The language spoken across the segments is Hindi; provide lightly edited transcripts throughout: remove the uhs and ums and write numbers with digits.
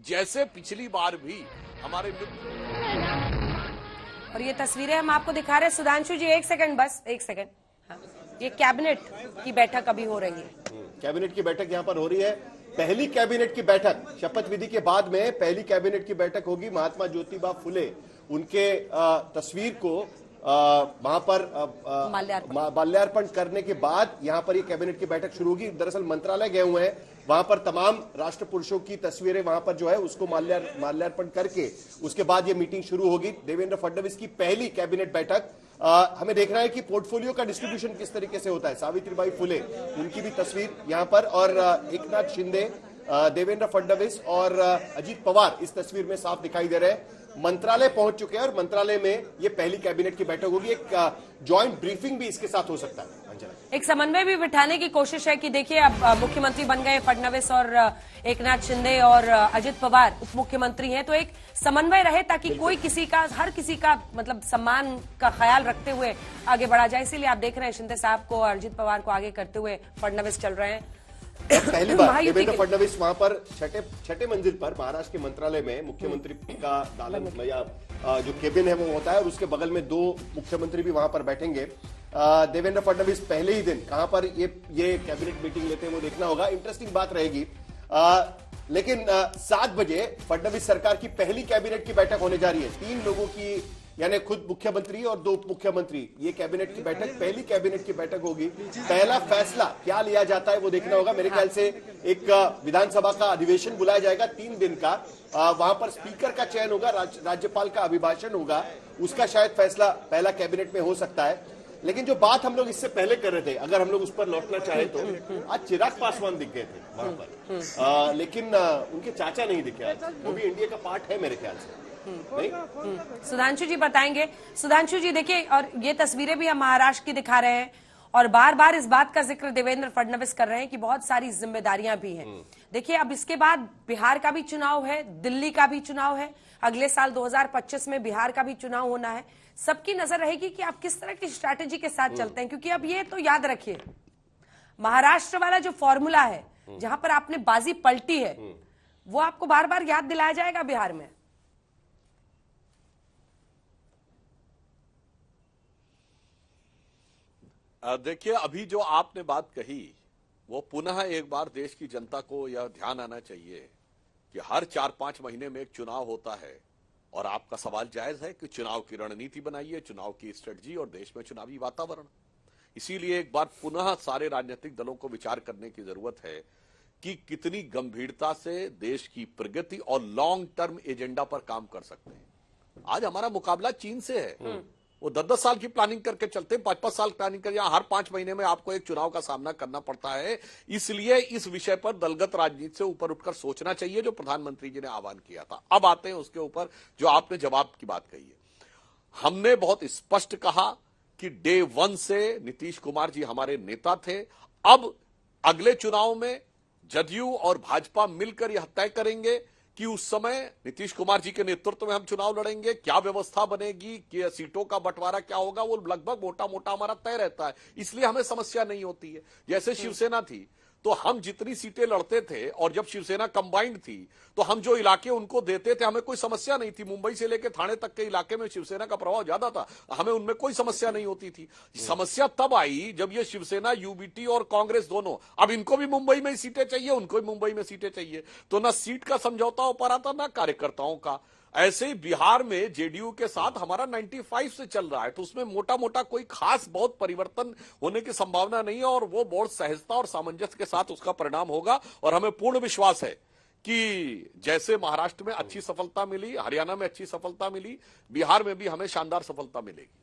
जैसे पिछली बार भी हमारे और ये तस्वीरें हम आपको दिखा रहे हैं। सुधांशु जी, एक सेकंड, बस एक सेकंड। हाँ, ये कैबिनेट की बैठक अभी हो रही है। कैबिनेट की बैठक यहाँ पर हो रही है। पहली कैबिनेट की बैठक शपथ विधि के बाद में पहली कैबिनेट की बैठक होगी। महात्मा ज्योतिबा फुले उनके तस्वीर को वहां पर माल्यार्पण करने के बाद यहाँ पर ये कैबिनेट की बैठक शुरू होगी। दरअसल मंत्रालय गए हुए हैं, वहां पर तमाम राष्ट्र पुरुषों की तस्वीरें वहां पर जो है उसको माल्यार्पण करके उसके बाद ये मीटिंग शुरू होगी। देवेंद्र फडणवीस की पहली कैबिनेट बैठक। हमें देखना है कि पोर्टफोलियो का डिस्ट्रीब्यूशन किस तरीके से होता है। सावित्रीबाई फुले उनकी भी तस्वीर यहां पर, और एकनाथ शिंदे, देवेंद्र फडणवीस और अजीत पवार इस तस्वीर में साफ दिखाई दे रहे हैं। मंत्रालय पहुंच चुके हैं और मंत्रालय में ये पहली कैबिनेट की बैठक होगी। एक जॉइंट ब्रीफिंग भी इसके साथ हो सकता है। एक समन्वय भी बिठाने की कोशिश है कि देखिए अब मुख्यमंत्री बन गए फडणवीस और एकनाथ शिंदे और अजित पवार उप मुख्यमंत्री हैं, तो एक समन्वय रहे ताकि कोई किसी का, हर किसी का मतलब सम्मान का ख्याल रखते हुए आगे बढ़ा जाए। इसीलिए आप देख रहे हैं शिंदे साहब को और अजित पवार को आगे करते हुए फडणवीस चल रहे हैं। पहली बार देवेंद्र फडणवीस वहां पर छठे मंजिल पर महाराष्ट्र के मंत्रालय में मुख्यमंत्री का दालन या जो केबिन है वो होता है, और उसके बगल में दो मुख्यमंत्री भी वहां पर बैठेंगे। देवेंद्र फडणवीस पहले ही दिन कहां पर ये कैबिनेट मीटिंग लेते हैं वो देखना होगा। इंटरेस्टिंग बात रहेगी। लेकिन 7 बजे फडणवीस सरकार की पहली कैबिनेट की बैठक होने जा रही है। 3 लोगों की, यानी खुद मुख्यमंत्री और 2 उप मुख्यमंत्री, ये कैबिनेट की बैठक, पहली कैबिनेट की बैठक होगी। पहला फैसला क्या लिया जाता है वो देखना होगा। मेरे ख्याल से एक विधानसभा का अधिवेशन बुलाया जाएगा 3 दिन का। वहां पर स्पीकर का चयन होगा, राज्यपाल का अभिभाषण होगा, उसका शायद फैसला पहला कैबिनेट में हो सकता है। लेकिन जो बात हम लोग इससे पहले कर रहे थे, अगर हम लोग उस पर लौटना चाहें तो आज चिराग पासवान दिख गए थे वहां पर, लेकिन उनके चाचा नहीं दिखे। वो भी इंडिया का पार्ट है मेरे ख्याल से। सुधांशु जी बताएंगे। सुधांशु जी देखिए, और ये तस्वीरें भी हम महाराष्ट्र की दिखा रहे हैं और बार बार इस बात का जिक्र देवेंद्र फडणवीस कर रहे हैं कि बहुत सारी जिम्मेदारियां भी हैं। देखिए अब इसके बाद बिहार का भी चुनाव है, दिल्ली का भी चुनाव है, अगले साल 2025 में बिहार का भी चुनाव होना है। सबकी नजर रहेगी कि आप किस तरह की स्ट्रैटेजी के साथ चलते हैं, क्योंकि अब ये तो याद रखिए, महाराष्ट्र वाला जो फॉर्मूला है जहां पर आपने बाजी पलटी है वो आपको बार बार याद दिलाया जाएगा बिहार में। देखिए, अभी जो आपने बात कही वो पुनः एक बार देश की जनता को यह ध्यान आना चाहिए कि हर 4-5 महीने में एक चुनाव होता है, और आपका सवाल जायज है कि चुनाव की रणनीति बनाइए, चुनाव की स्ट्रेटजी और देश में चुनावी वातावरण। इसीलिए एक बार पुनः सारे राजनीतिक दलों को विचार करने की जरूरत है कि कितनी गंभीरता से देश की प्रगति और लॉन्ग टर्म एजेंडा पर काम कर सकते हैं। आज हमारा मुकाबला चीन से है, वो 10-10 साल की प्लानिंग करके चलते हैं, 5-5 साल प्लानिंग कर, हर 5 महीने में आपको एक चुनाव का सामना करना पड़ता है। इसलिए इस विषय पर दलगत राजनीति से ऊपर उठकर सोचना चाहिए, जो प्रधानमंत्री जी ने आह्वान किया था। अब आते हैं उसके ऊपर जो आपने जवाब की बात कही है। हमने बहुत स्पष्ट कहा कि डे 1 से नीतीश कुमार जी हमारे नेता थे। अब अगले चुनाव में जदयू और भाजपा मिलकर यह तय करेंगे कि उस समय नीतीश कुमार जी के नेतृत्व में हम चुनाव लड़ेंगे, क्या व्यवस्था बनेगी, कि सीटों का बंटवारा क्या होगा, वो लगभग मोटा मोटा हमारा तय रहता है। इसलिए हमें समस्या नहीं होती है। जैसे शिवसेना थी तो हम जितनी सीटें लड़ते थे, और जब शिवसेना कंबाइंड थी तो हम जो इलाके उनको देते थे, हमें कोई समस्या नहीं थी। मुंबई से लेकर थाने तक के इलाके में शिवसेना का प्रभाव ज्यादा था, हमें उनमें कोई समस्या नहीं होती थी। समस्या तब आई जब ये शिवसेना, यूबीटी और कांग्रेस दोनों, अब इनको भी मुंबई में सीटें चाहिए, उनको भी मुंबई में सीटें चाहिए, तो ना सीट का समझौता हो पा रहा था, ना कार्यकर्ताओं का। ऐसे ही बिहार में जेडीयू के साथ हमारा 95 से चल रहा है, तो उसमें मोटा मोटा कोई खास बहुत परिवर्तन होने की संभावना नहीं है, और वो बहुत सहजता और सामंजस्य के साथ उसका परिणाम होगा। और हमें पूर्ण विश्वास है कि जैसे महाराष्ट्र में अच्छी सफलता मिली, हरियाणा में अच्छी सफलता मिली, बिहार में भी हमें शानदार सफलता मिलेगी।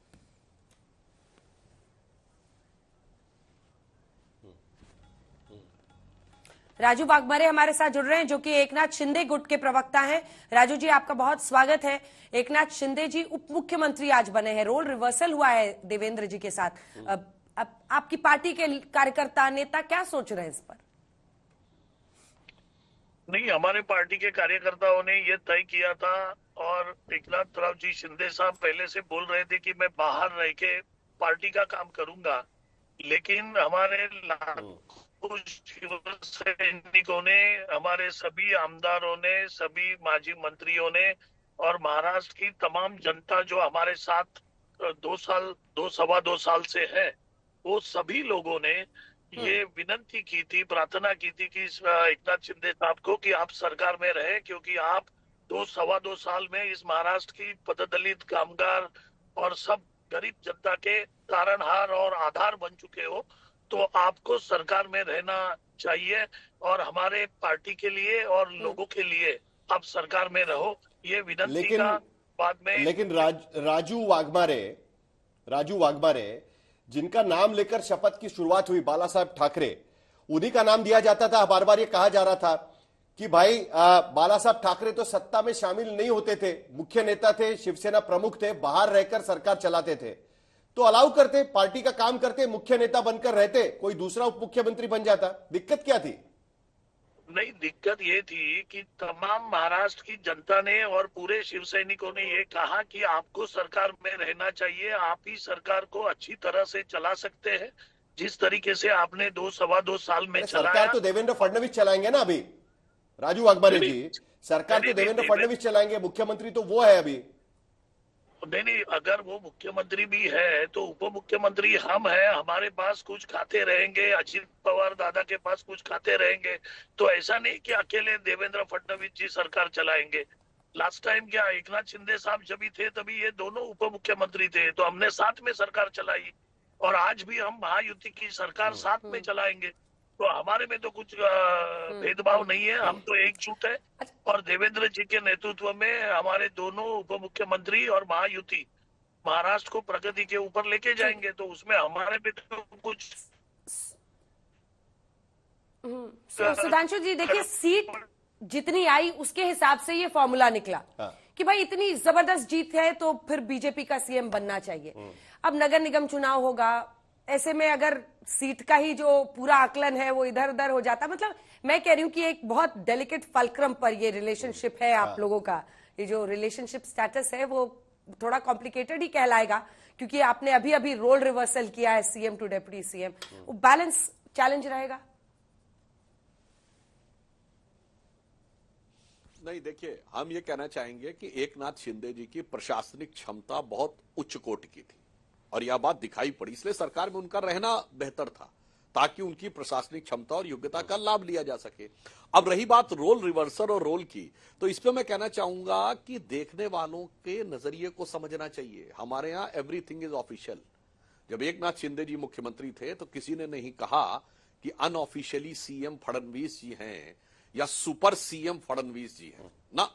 राजू वाघमारे हमारे साथ जुड़ रहे हैं, जो कि एकनाथ शिंदे गुट के प्रवक्ता हैं। राजू जी, आपका बहुत स्वागत है। एकनाथ शिंदे जी उप मुख्यमंत्री आज बने हैं, रोल रिवर्सल हुआ है देवेंद्र जी के साथ। अब आपकी पार्टी के कार्यकर्ता, नेता क्या सोच रहे हैं इस पर? नहीं, हमारे पार्टी के कार्यकर्ताओं ने यह तय किया था, और एकनाथ राव जी शिंदे साहब पहले से बोल रहे थे कि मैं बाहर रह के पार्टी का काम करूंगा, लेकिन हमारे सैनिकों ने, हमारे सभी आमदारों ने, सभी माजी मंत्रियों ने और महाराष्ट्र की तमाम जनता जो हमारे साथ 2 साल से है, वो सभी लोगों ने ये विनती की थी, प्रार्थना की थी कि एकनाथ शिंदे साहब को कि आप सरकार में रहे, क्योंकि आप 2 साल में इस महाराष्ट्र की पददलित, कामगार और सब गरीब जनता के तारणहार और आधार बन चुके हो, तो आपको सरकार में रहना चाहिए और हमारे पार्टी के लिए और लोगों के लिए आप सरकार में रहो। ये विनती का बाद में लेकिन राजू वाघमारे जिनका नाम लेकर शपथ की शुरुआत हुई, बाला साहब ठाकरे, उन्हीं का नाम दिया जाता था। बार बार ये कहा जा रहा था कि भाई बाला साहब ठाकरे तो सत्ता में शामिल नहीं होते थे, मुख्य नेता थे, शिवसेना प्रमुख थे, बाहर रहकर सरकार चलाते थे, तो अलाउ करते, पार्टी का काम करते, मुख्य नेता बनकर रहते, कोई दूसरा उप मुख्यमंत्री बन जाता। दिक्कत क्या थी? नहीं, दिक्कत ये थी कि तमाम महाराष्ट्र की जनता ने और पूरे शिव सैनिकों ने ये कहा कि आपको सरकार में रहना चाहिए, आप ही सरकार को अच्छी तरह से चला सकते हैं, जिस तरीके से आपने 2 साल में चलाया। सरकार तो देवेंद्र फडणवीस चलाएंगे ना अभी, राजू वाघमारे जी, सरकार तो देवेंद्र फडणवीस चलाएंगे, मुख्यमंत्री तो वो है अभी। नहीं, अगर वो मुख्यमंत्री भी है तो उप मुख्यमंत्री हम हैं, हमारे पास कुछ खाते रहेंगे, अजित पवार दादा के पास कुछ खाते रहेंगे, तो ऐसा नहीं कि अकेले देवेंद्र फडणवीस जी सरकार चलाएंगे। लास्ट टाइम क्या एकनाथ शिंदे साहब जब भी थे तभी ये दोनों उप मुख्यमंत्री थे, तो हमने साथ में सरकार चलाई और आज भी हम महायुति की सरकार साथ में चलाएंगे। तो हमारे में तो कुछ भेदभाव नहीं है, हम तो एकजुट है और देवेंद्र जी के नेतृत्व में हमारे दोनों उप मुख्यमंत्री और महायुति महाराष्ट्र को प्रगति के ऊपर लेके जाएंगे, तो उसमें हमारे में तो कुछ। सुधांशु जी देखिए, सीट जितनी आई उसके हिसाब से ये फॉर्मूला निकला कि भाई इतनी जबरदस्त जीत है तो फिर बीजेपी का सीएम बनना चाहिए। अब नगर निगम चुनाव होगा, ऐसे में अगर सीट का ही जो पूरा आकलन है वो इधर उधर हो जाता, मतलब मैं कह रही हूं कि एक बहुत डेलिकेट फलक्रम पर ये रिलेशनशिप है आप लोगों का। ये जो रिलेशनशिप स्टेटस है वो थोड़ा कॉम्प्लिकेटेड ही कहलाएगा, क्योंकि आपने अभी अभी रोल रिवर्सल किया है सीएम टू डेप्यूटी सीएम। वो बैलेंस चैलेंज रहेगा। नहीं, देखिए, हम ये कहना चाहेंगे कि एकनाथ शिंदे जी की प्रशासनिक क्षमता बहुत उच्च कोटि की थी और यह बात दिखाई पड़ी, इसलिए सरकार में उनका रहना बेहतर था ताकि उनकी प्रशासनिक क्षमता और योग्यता का लाभ लिया जा सके। अब रही बात रोल रिवर्सल और रोल की, तो इस पे मैं कहना चाहूंगा कि देखने वालों के नजरिए को समझना चाहिए। हमारे यहां एवरीथिंग इज ऑफिशियल। जब एकनाथ शिंदे जी मुख्यमंत्री थे तो किसी ने नहीं कहा कि अनऑफिशियली सीएम फडणवीस जी हैं या सुपर सीएम फडणवीस जी हैं ना।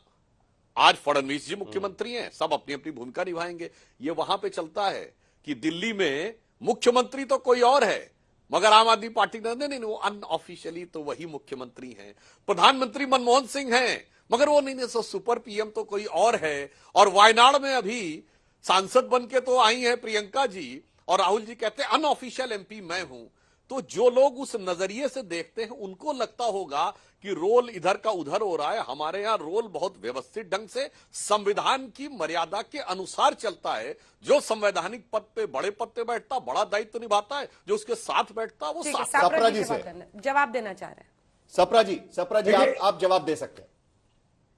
आज फडणवीस जी मुख्यमंत्री हैं, सब अपनी अपनी भूमिका निभाएंगे। ये वहां पे चलता है कि दिल्ली में मुख्यमंत्री तो कोई और है, मगर आम आदमी पार्टी ने नहीं, वो अनऑफिशियली तो वही मुख्यमंत्री हैं। प्रधानमंत्री मनमोहन सिंह हैं, मगर वो नहीं, सुपर पीएम तो कोई और है। और वायनाड में अभी सांसद बन के तो आई हैं प्रियंका जी और राहुल जी कहते हैं अनऑफिशियल एमपी मैं हूं। तो जो लोग उस नजरिए से देखते हैं उनको लगता होगा कि रोल इधर का उधर हो रहा है। हमारे यहां रोल बहुत व्यवस्थित ढंग से संविधान की मर्यादा के अनुसार चलता है। जो संवैधानिक पद पे, बड़े पद पे बैठता, बड़ा दायित्व निभाता है, जो उसके साथ बैठता वो साथ। सप्रा जी से जवाब देना चाह रहे हैं। सप्रा जी आप जवाब दे सकते हैं।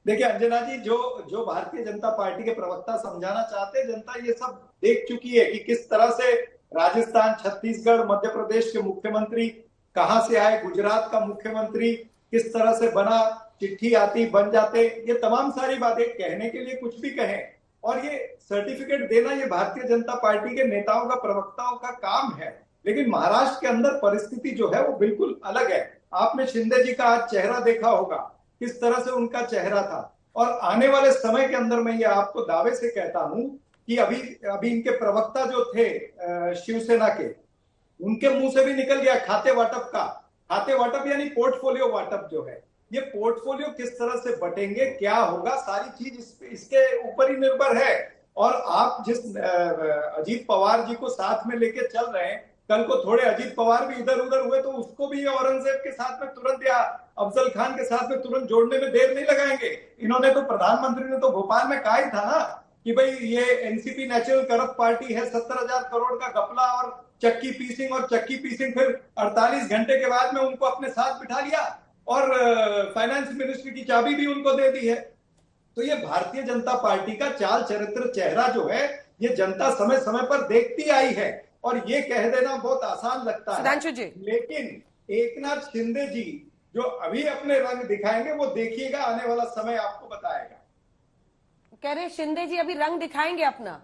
देखिए अंजना जी, जो भारतीय जनता पार्टी के प्रवक्ता समझाना चाहते हैं, जनता ये सब देख चुकी है कि किस तरह से राजस्थान, छत्तीसगढ़, मध्य प्रदेश के मुख्यमंत्री कहां से आए, गुजरात का मुख्यमंत्री किस तरह से बना, चिट्ठी आती बन जाते, ये तमाम सारी बातें कहने के लिए कुछ भी कहें और ये सर्टिफिकेट देना ये भारतीय जनता पार्टी के नेताओं का, प्रवक्ताओं का काम है। लेकिन महाराष्ट्र के अंदर परिस्थिति जो है वो बिल्कुल अलग है। आपने शिंदे जी का आज चेहरा देखा होगा, किस तरह से उनका चेहरा था। और आने वाले समय के अंदर मैं ये आपको दावे से कहता हूं कि अभी इनके प्रवक्ता जो थे शिवसेना के, उनके मुंह से भी निकल गया खाते वाटप का। खाते वाटप यानी पोर्टफोलियो वाटप जो है, ये पोर्टफोलियो किस तरह से बटेंगे, क्या होगा, सारी चीज इसके ऊपर ही निर्भर है। और आप जिस अजीत पवार जी को साथ में लेके चल रहे हैं, कल को थोड़े अजीत पवार भी इधर उधर हुए तो उसको भी औरंगजेब के साथ में तुरंत या अफजल खान के साथ में तुरंत जोड़ने में देर नहीं लगाएंगे। इन्होंने तो, प्रधानमंत्री ने तो भोपाल में कहा ही था ना कि भाई ये एनसीपी नेचुरल करप्ट पार्टी है, 70,000 करोड़ का घपला और चक्की पीसिंग और चक्की पीसिंग, फिर 48 घंटे के बाद में उनको अपने साथ बिठा लिया और फाइनेंस मिनिस्ट्री की चाबी भी उनको दे दी है। तो ये भारतीय जनता पार्टी का चाल चरित्र चेहरा जो है, ये जनता समय समय पर देखती आई है और ये कह देना बहुत आसान लगता है। सुधांशु जी, लेकिन एकनाथ शिंदे जी जो अभी अपने रंग दिखाएंगे, वो देखिएगा, आने वाला समय आपको बताएगा। कह रहे शिंदे जी अभी रंग दिखाएंगे अपना।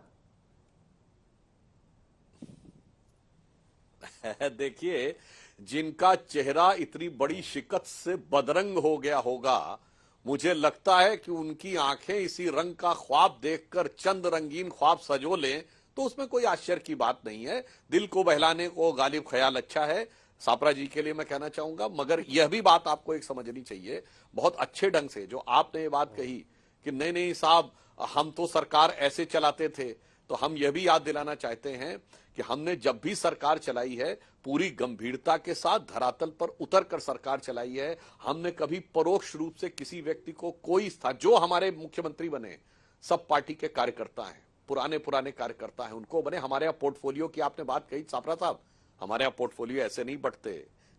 देखिए, जिनका चेहरा इतनी बड़ी शिकत से बदरंग हो गया होगा, मुझे लगता है कि उनकी आंखें इसी रंग का ख्वाब देखकर चंद रंगीन ख्वाब सजो लें तो उसमें कोई आश्चर्य की बात नहीं है। दिल को बहलाने को गालिब ख्याल अच्छा है, सापरा जी के लिए मैं कहना चाहूंगा। मगर यह भी बात आपको एक समझनी चाहिए बहुत अच्छे ढंग से, जो आपने ये बात कही कि नहीं नहीं साहब, हम तो सरकार ऐसे चलाते थे, तो हम यह भी याद दिलाना चाहते हैं कि हमने जब भी सरकार चलाई है पूरी गंभीरता के साथ धरातल पर उतर कर सरकार चलाई है। हमने कभी परोक्ष रूप से किसी व्यक्ति को कोई जो हमारे मुख्यमंत्री बने सब पार्टी के कार्यकर्ता हैं, पुराने कार्यकर्ता हैं, उनको बने। हमारे यहाँ पोर्टफोलियो की आपने बात कही सापरा साहब, हमारे यहाँ पोर्टफोलियो ऐसे नहीं बढ़ते।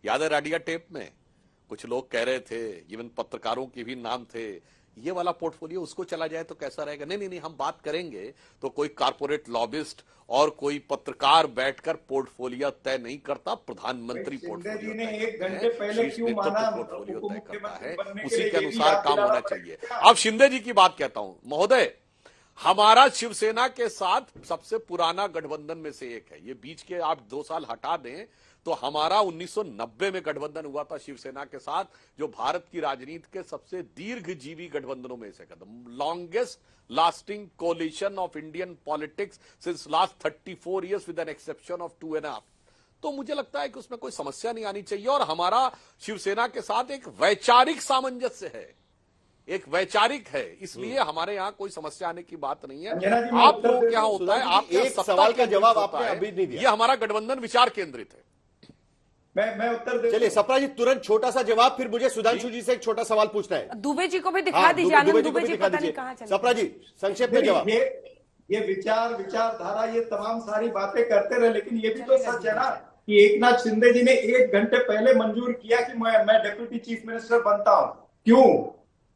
याद है रेडियो टेप में कुछ लोग कह रहे थे, इवन पत्रकारों के भी नाम थे, ये वाला पोर्टफोलियो उसको चला जाए तो कैसा रहेगा। नहीं नहीं, हम बात करेंगे तो कोई कारपोरेट लॉबिस्ट और कोई पत्रकार बैठकर पोर्टफोलियो तय नहीं करता, प्रधानमंत्री पोर्टफोलियो ने 1 घंटे पहले क्यों माना पोर्टफोलियो तय करता है, बनने के उसी लिए के ये भी अनुसार याद काम दिलाना होना पड़ेगा। चाहिए। अब शिंदे जी की बात कहता हूं, महोदय, हमारा शिवसेना के साथ सबसे पुराना गठबंधन में से एक है। ये बीच के आप 2 साल हटा दें तो हमारा 1990 में गठबंधन हुआ था शिवसेना के साथ, जो भारत की राजनीति के सबसे दीर्घजीवी गठबंधनों में से longest lasting collision of Indian politics since last 34 years with an exception of 2.5। तो मुझे लगता है कि उसमें कोई समस्या नहीं आनी चाहिए। और हमारा शिवसेना के साथ एक वैचारिक सामंजस्य है, एक वैचारिक है, इसलिए हमारे यहाँ कोई समस्या आने की बात नहीं है। आप लोगों के यहाँ होता है, आपके एक सवाल का जवाब आपने अभी नहीं दिया। ये हमारा गठबंधन विचार केंद्रित है। मैं उत्तर दे। चलिए सपरा जी, तुरंत छोटा सा जवाब, फिर मुझे सुधांशु जी से एक छोटा सवाल पूछना है। दुबे जी को भी दिखा हाँ, दीजिए, आनंद दुबे जी पता नहीं कहां चले। सपरा जी संक्षेप में जवाब। ये विचारधारा, ये तमाम सारी बातें करते रहे, लेकिन ये भी तो सच है ना कि एकनाथ शिंदे जी ने 1 घंटे पहले मंजूर किया कि मैं डिप्टी चीफ मिनिस्टर बनता हूं। क्यों?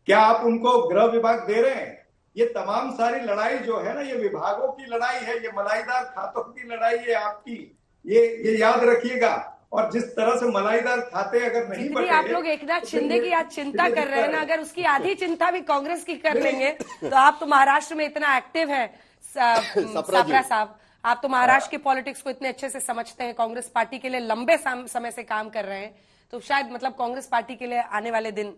क्या आप उनको गृह विभाग दे रहे हैं? ये तमाम सारी लड़ाई जो है ना, ये विभागों की लड़ाई है, ये मलाईदार खातों की लड़ाई है आपकी, ये याद रखिएगा। और जिस तरह से मलाईदार खाते अगर नहीं बटे, आप लोग एकनाथ शिंदे की आज चिंता कर रहे हैं ना, अगर उसकी आधी चिंता भी कांग्रेस की कर लेंगे तो आप तो महाराष्ट्र में इतना एक्टिव है सापरा साहब, आप तो महाराष्ट्र के पॉलिटिक्स को इतने अच्छे से समझते हैं, कांग्रेस पार्टी के लिए लंबे समय से काम कर रहे हैं, तो शायद मतलब कांग्रेस पार्टी के लिए आने वाले दिन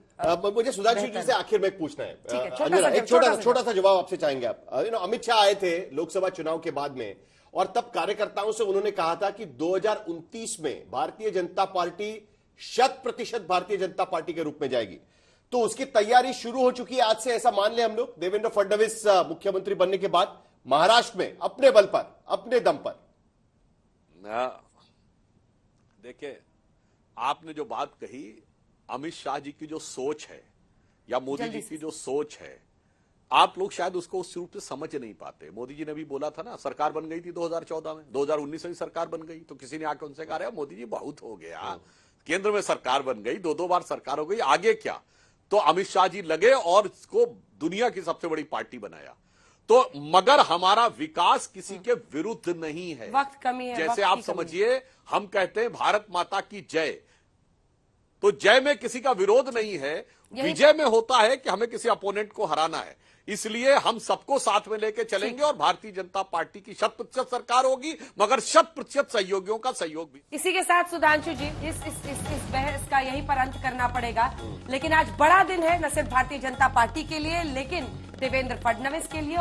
मुझे सुधांशु जी से आखिर में पूछना है। एक छोटा सा जवाब आपसे चाहेंगे आप। अमित शाह आए थे लोकसभा चुनाव के बाद में, और तब कार्यकर्ताओं से उन्होंने कहा था कि 2029 में भारतीय जनता पार्टी 100% भारतीय जनता पार्टी के रूप में जाएगी। तो उसकी तैयारी शुरू हो चुकी है आज से, ऐसा मान ले हम लोग, देवेंद्र फडणवीस मुख्यमंत्री बनने के बाद महाराष्ट्र में अपने बल पर, अपने दम पर। देखिए, आपने जो बात कही, अमित शाह जी की जो सोच है या मोदी जी की जो सोच है, आप लोग शायद उसको उस रूप से समझ नहीं पाते। मोदी जी ने भी बोला था ना, सरकार बन गई थी 2014 में, 2019 में सरकार बन गई, तो किसी ने आके उनसे कहा मोदी जी बहुत हो गया, केंद्र में सरकार बन गई, 2 बार सरकार हो गई, आगे क्या। तो अमित शाह जी लगे और इसको दुनिया की सबसे बड़ी पार्टी बनाया। तो मगर हमारा विकास किसी के विरुद्ध नहीं है, वक्त कमी है, जैसे आप समझिए, हम कहते हैं भारत माता की जय, तो जय में किसी का विरोध नहीं है, विजय में होता है कि हमें किसी अपोनेंट को हराना है। इसलिए हम सबको साथ में लेके चलेंगे और भारतीय जनता पार्टी की 100% सरकार होगी, मगर 100% सहयोगियों का सहयोग भी। इसी के साथ सुधांशु जी, इस बहस का यहीं पर अंत करना पड़ेगा। लेकिन आज बड़ा दिन है, न सिर्फ भारतीय जनता पार्टी के लिए, लेकिन देवेंद्र फडणवीस के लिए।